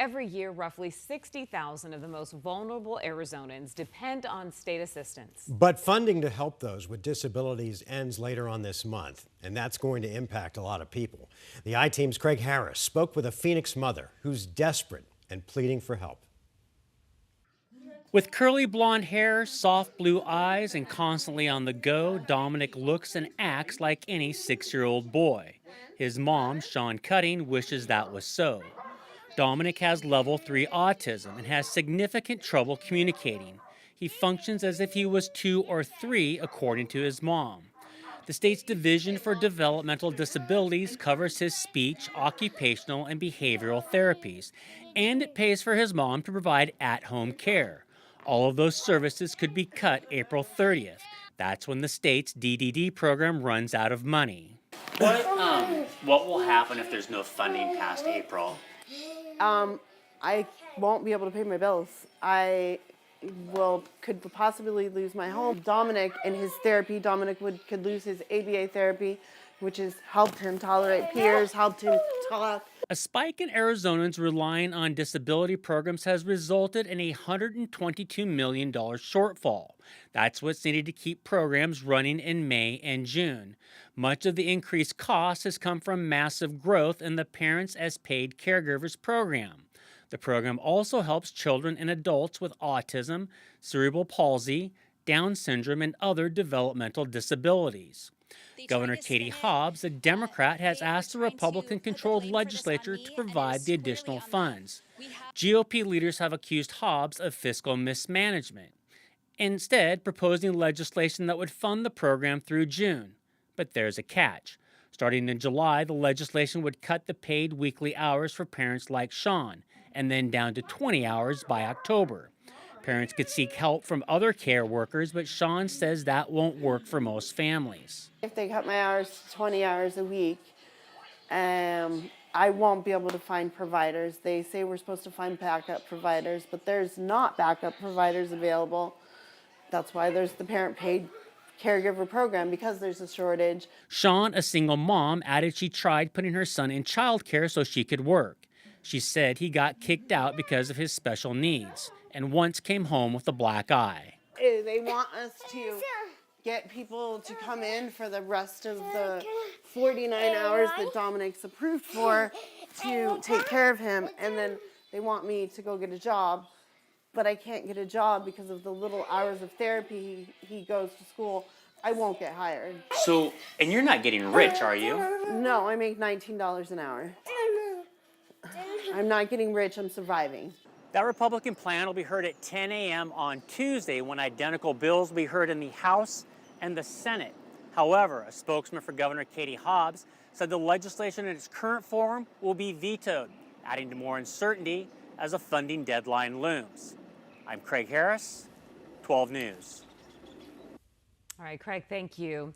Every year, roughly 60,000 of the most vulnerable Arizonans depend on state assistance. But funding to help those with disabilities ends later on this month, and that's going to impact a lot of people. The I-Team's Craig Harris spoke with a Phoenix mother who's desperate and pleading for help. With curly blonde hair, soft blue eyes, and constantly on the go, Dominic looks and acts like any 6-year-old boy. His mom, Sean Cutting, wishes that was so. Dominic has level 3 autism and has significant trouble communicating. He functions as if he was 2 or 3, according to his mom. The state's Division for Developmental Disabilities covers his speech, occupational, and behavioral therapies, and it pays for his mom to provide at-home care. All of those services could be cut April 30th. That's when the state's DDD program runs out of money. What will happen if there's no funding past April? I won't be able to pay my bills. I could possibly lose my home. Dominic and his therapy, could lose his ABA therapy, which has helped him tolerate peers, helped him talk. A spike in Arizonans relying on disability programs has resulted in a $122 million shortfall. That's what's needed to keep programs running in May and June. Much of the increased cost has come from massive growth in the Parents as Paid Caregivers program. The program also helps children and adults with autism, cerebral palsy, Down syndrome, and other developmental disabilities. Governor Katie Hobbs, a Democrat, has asked the Republican-controlled legislature to provide the additional funds. GOP leaders have accused Hobbs of fiscal mismanagement, instead proposing legislation that would fund the program through June. But there's a catch. Starting in July, the legislation would cut the paid weekly hours for parents like Sean, and then down to 20 hours by October. Parents could seek help from other care workers, but Sean says that won't work for most families. If they cut my hours to 20 hours a week, I won't be able to find providers. They say we're supposed to find backup providers, but there's not backup providers available. That's why there's the parent paid caregiver program, because there's a shortage. Sean, a single mom, added she tried putting her son in childcare so she could work. She said he got kicked out because of his special needs, and once came home with a black eye. They want us to get people to come in for the rest of the 49 hours that Dominic's approved for to take care of him, and then they want me to go get a job, but I can't get a job because of the little hours of therapy he goes to school. I won't get hired. So, and you're not getting rich, are you? No, I make $19 an hour. I'm not getting rich, I'm surviving. That Republican plan will be heard at 10 a.m. on Tuesday, when identical bills will be heard in the House and the Senate. However, a spokesman for Governor Katie Hobbs said the legislation in its current form will be vetoed, adding to more uncertainty as a funding deadline looms. I'm Craig Harris, 12 News. All right, Craig, thank you.